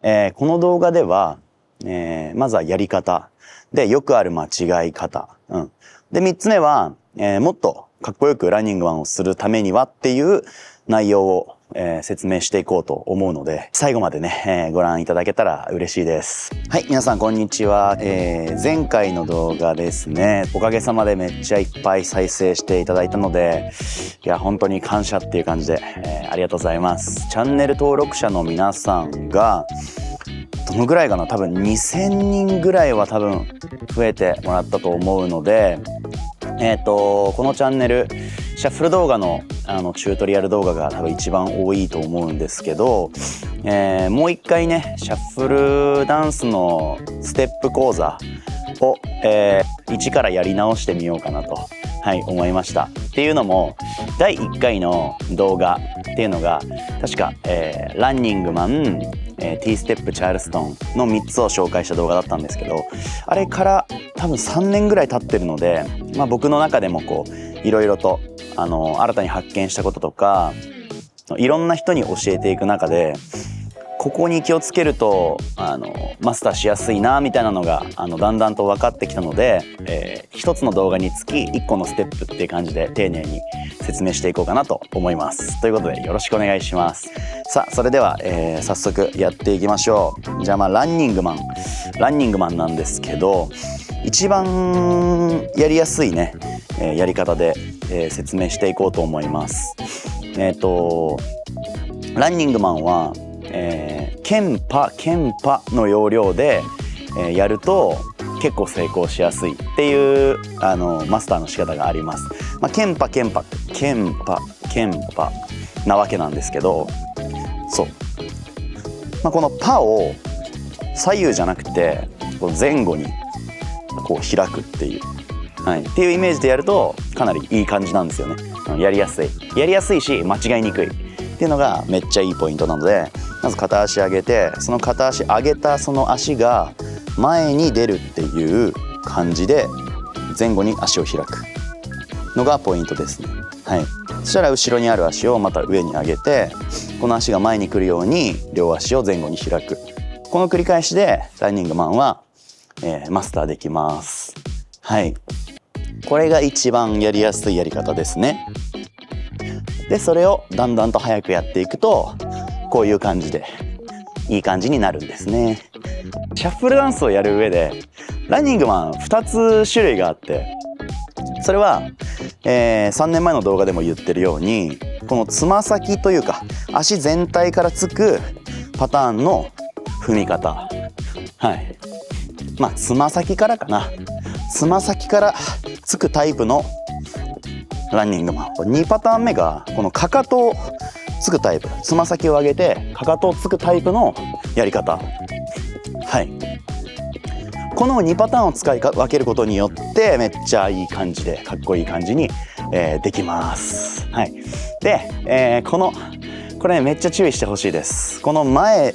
この動画では、まずはやり方でよくある間違い方、で3つ目は、もっとかっこよくランニングマンをするためにはっていう内容を、説明していこうと思うので最後までね、ご覧いただけたら嬉しいです。はい、皆さんこんにちは。前回の動画ですね、おかげさまでめっちゃいっぱい再生していただいたので、いや本当に感謝っていう感じで、ありがとうございます。チャンネル登録者の皆さんがどのぐらいかな、多分2000人ぐらいは多分増えてもらったと思うので、このチャンネルシャッフル動画のチュートリアル動画が多分一番多いと思うんですけど、もう一回ねシャッフルダンスのステップ講座を、一からやり直してみようかなと、思いました。っていうのも第1回の動画っていうのが確か、ランニングマン、T ステップチャールストンの3つを紹介した動画だったんですけど、あれから多分3年ぐらい経ってるので、僕の中でもこういろいろと新たに発見したこととかいろんな人に教えていく中でここに気をつけるとマスターしやすいなみたいなのがだんだんと分かってきたので、一つの動画につき1個のステップっていう感じで丁寧に説明していこうかなと思います。ということでよろしくお願いします。さあそれでは、早速やっていきましょう。じゃあランニングマンなんですけど一番やりやすいね、やり方で、説明していこうと思います。ランニングマンはケンパの要領で、やると結構成功しやすいっていうマスターの仕方があります。ケンパなわけなんですけど、そう、このパを左右じゃなくてこう前後にこう開くっていう、っていうイメージでやるとかなりいい感じなんですよね。やりやすいし間違いにくいっていうのがめっちゃいいポイントなので、まず片足上げてその片足上げたその足が前に出るっていう感じで前後に足を開くのがポイントですね。そしたら後ろにある足をまた上に上げてこの足が前に来るように両足を前後に開く、この繰り返しでランニングマンは、マスターできます。これが一番やりやすいやり方ですね。でそれをだんだんと早くやっていくとこういう感じでいい感じになるんですね。シャッフルダンスをやる上でランニングマン2つ種類があって、それは、3年前の動画でも言ってるようにこのつま先というか足全体からつくパターンの踏み方、つま先からかな、つま先からつくタイプのランニングマン。2パターン目がこのかかとをつくタイプ、つま先を上げてかかとをつくタイプのやり方。この2パターンを使い分けることによってめっちゃいい感じでかっこいい感じに、できます。で、これめっちゃ注意してほしいです。この前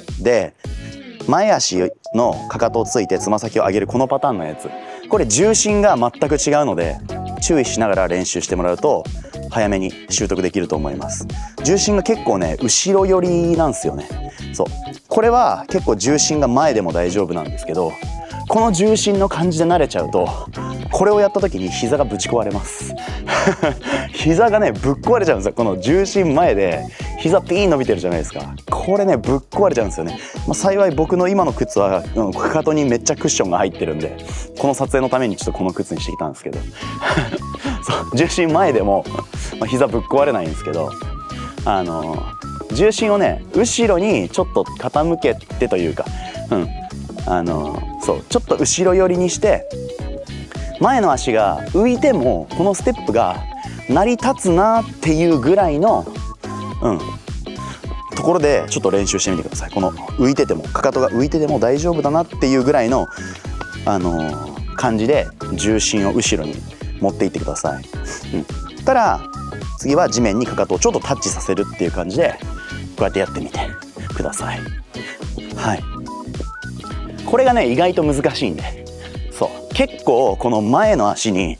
足のかかとをついてつま先を上げるこのパターンのやつ、これ重心が全く違うので注意しながら練習してもらうと早めに習得できると思います。重心が結構ね後ろ寄りなんですよね。そう、これは結構重心が前でも大丈夫なんですけど、この重心の感じで慣れちゃうとこれをやった時に膝がぶち壊れます膝がねぶっ壊れちゃうんですよ。この重心前で膝ピーン伸びてるじゃないですか。これねぶっ壊れちゃうんですよね。幸い僕の今の靴はかかとにめっちゃクッションが入ってるんでこの撮影のためにちょっとこの靴にしてきたんですけどそう重心前でも、膝ぶっ壊れないんですけど、重心をね後ろにちょっと傾けてというか、そうちょっと後ろ寄りにして前の足が浮いてもこのステップが成り立つなっていうぐらいの、ところでちょっと練習してみてください。この浮いててもかかとが浮いてても大丈夫だなっていうぐらいの、感じで重心を後ろに持っていってください。たら次は地面にかかとをちょっとタッチさせるっていう感じでこうやってやってみてください。これがね意外と難しいんで、そう結構この前の足に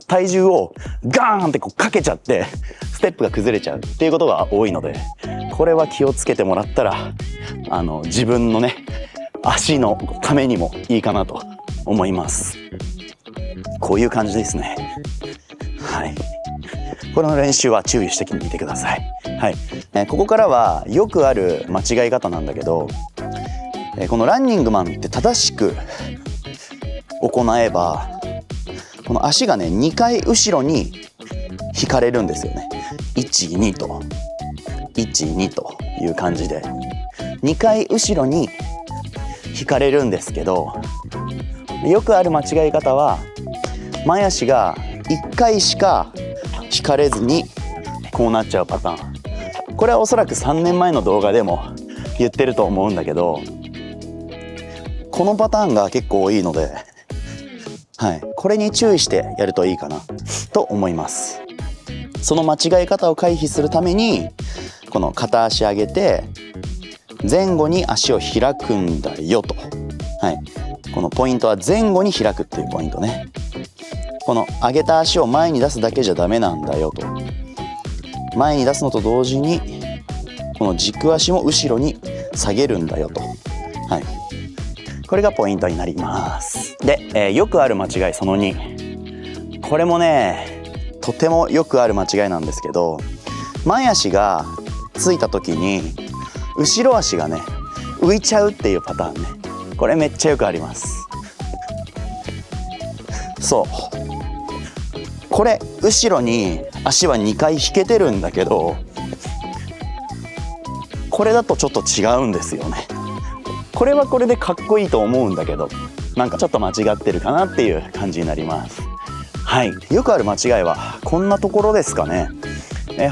体重をガーンってこうかけちゃってステップが崩れちゃうっていうことが多いので、これは気をつけてもらったら自分のね足のためにもいいかなと思います。こういう感じですね。はい、この練習は注意してみてください。はい、ここからはよくある間違い方なんだけど、このランニングマンって正しく行えばこの足がね2回後ろに引かれるんですよね。1、2と1、2という感じで2回後ろに引かれるんですけど、よくある間違い方は前足が1回しか引かれずにこうなっちゃうパターン。これはおそらく3年前の動画でも言ってると思うんだけど、このパターンが結構多いので、はい、これに注意してやるといいかなと思います。その間違い方を回避するためにこの片足上げて前後に足を開くんだよと、はい、このポイントは前後に開くっていうポイントね。この上げた足を前に出すだけじゃダメなんだよと、前に出すのと同時にこの軸足も後ろに下げるんだよと、はい、これがポイントになります。で、よくある間違いその2、これもねとてもよくある間違いなんですけど、前足がついた時に後ろ足がね浮いちゃうっていうパターンね。これめっちゃよくあります。そう、これ後ろに足は2回引けてるんだけど、これだとちょっと違うんですよね。これはこれでかっこいいと思うんだけど、なんかちょっと間違ってるかなっていう感じになります。はい、よくある間違いはこんなところですかね。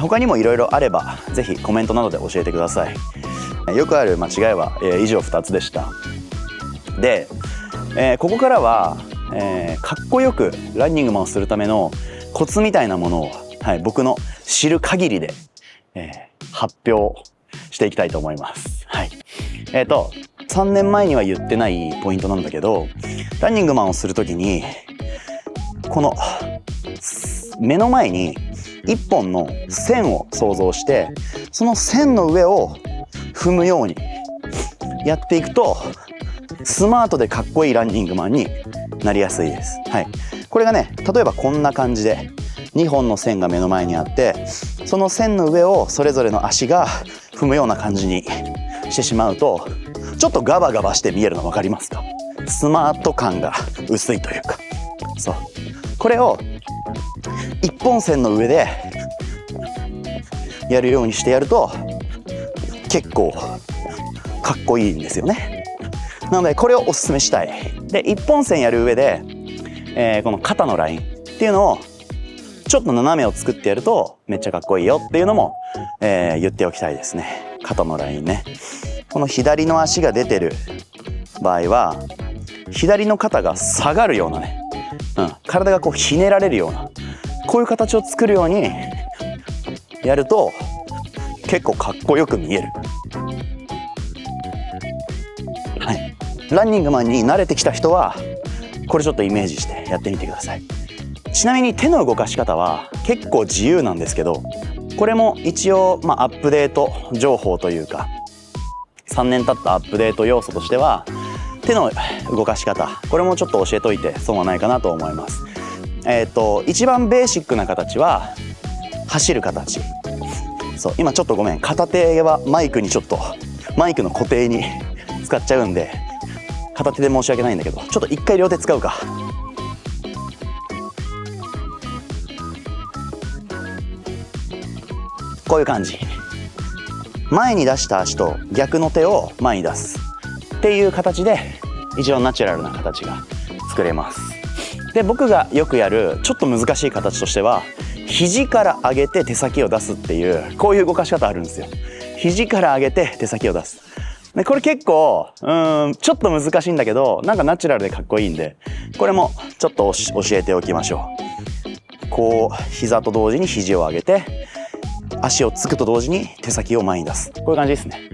他にもいろいろあればぜひコメントなどで教えてください。よくある間違いは、以上2つでした。で、ここからは、かっこよくランニングマンをするためのコツみたいなものを、はい、僕の知る限りで、発表していきたいと思います。はい、3年前には言ってないポイントなんだけど、ランニングマンをするときにこの目の前に一本の線を想像して、その線の上を踏むようにやっていくとスマートでかっこいいランニングマンになりやすいです。はい、これがね例えばこんな感じで2本の線が目の前にあって、その線の上をそれぞれの足が踏むような感じにしてしまうとちょっとガバガバして見えるの分かりますか？スマート感が薄いというか、そう、これを一本線の上でやるようにしてやると結構かっこいいんですよね。なのでこれをおすすめしたい。で、一本線やる上で、この肩のラインっていうのをちょっと斜めを作ってやるとめっちゃかっこいいよっていうのも、言っておきたいですね。肩のラインね。この左の足が出てる場合は左の肩が下がるようなね、体がこうひねられるようなこういう形を作るようにやると結構かっこよく見える。はい、ランニングマンに慣れてきた人はこれちょっとイメージしてやってみてください。ちなみに手の動かし方は結構自由なんですけど、これも一応アップデート情報というか3年経ったアップデート要素としては手の動かし方、これもちょっと教えといて損はないかなと思います。一番ベーシックな形は走る形。そう、今ちょっとごめん、片手はマイクの固定に使っちゃうんで片手で申し訳ないんだけど、ちょっと一回両手使うか。こういう感じ。前に出した足と逆の手を前に出すっていう形で一応ナチュラルな形が作れます。で、僕がよくやるちょっと難しい形としては肘から上げて手先を出すっていうこういう動かし方あるんですよ。肘から上げて手先を出す。で、これ結構ちょっと難しいんだけどなんかナチュラルでかっこいいんで、これもちょっと教えておきましょう。こう膝と同時に肘を上げて足をつくと同時に手先を前に出す、こういう感じですね。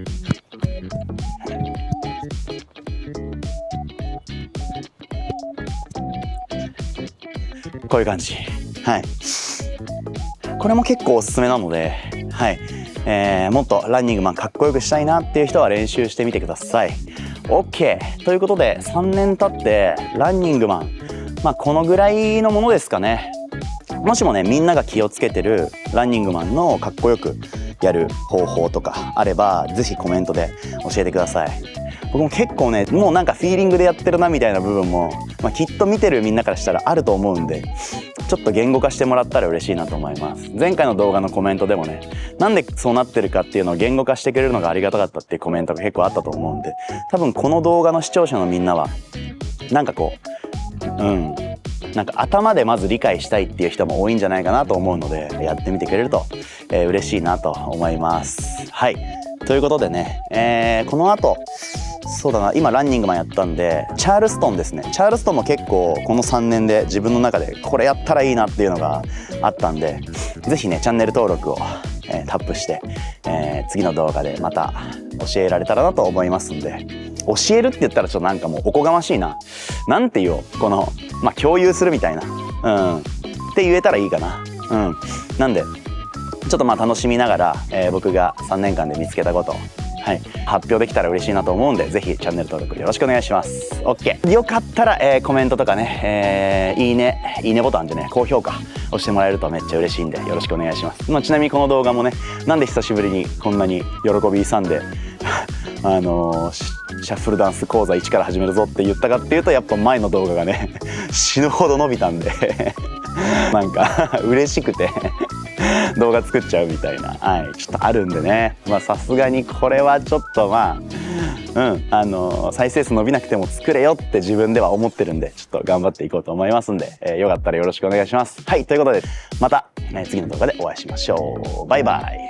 こういう感じ。はい、これも結構おすすめなので、はい、もっとランニングマンかっこよくしたいなっていう人は練習してみてください。OK。ということで、3年経ってランニングマン、このぐらいのものですかね。もしもね、みんなが気をつけてるランニングマンのかっこよくやる方法とかあれば、ぜひコメントで教えてください。僕も結構ね、もうなんかフィーリングでやってるなみたいな部分も、きっと見てるみんなからしたらあると思うんで、ちょっと言語化してもらったら嬉しいなと思います。前回の動画のコメントでもね、なんでそうなってるかっていうのを言語化してくれるのがありがたかったっていうコメントが結構あったと思うんで、多分この動画の視聴者のみんなは、なんかこう、なんか頭でまず理解したいっていう人も多いんじゃないかなと思うので、やってみてくれると、嬉しいなと思います。はい。ということでね、この後、そうだな、今ランニングマンやったんで、チャールストンですね。チャールストンも結構この3年で自分の中でこれやったらいいなっていうのがあったんで、ぜひね、チャンネル登録を、タップして、次の動画でまた教えられたらなと思いますんで、教えるって言ったらちょっとなんかもうおこがましいな。なんて言おう。この、共有するみたいな。って言えたらいいかな。なんで、ちょっと楽しみながら、僕が3年間で見つけたことを、発表できたら嬉しいなと思うんで、ぜひチャンネル登録よろしくお願いします。OK。よかったら、コメントとかね、いいねボタンでね、高評価押してもらえるとめっちゃ嬉しいんで、よろしくお願いします。ちなみにこの動画もね、なんで久しぶりにこんなに喜び勇んで、シャッフルダンス講座1から始めるぞって言ったかっていうと、やっぱ前の動画がね、死ぬほど伸びたんで、なんか嬉しくて動画作っちゃうみたいな、ちょっとあるんでね、さすがにこれはちょっと再生数伸びなくても作れよって自分では思ってるんで、ちょっと頑張っていこうと思いますんで、よかったらよろしくお願いします。はい、ということで、また、次の動画でお会いしましょう。バイバイ。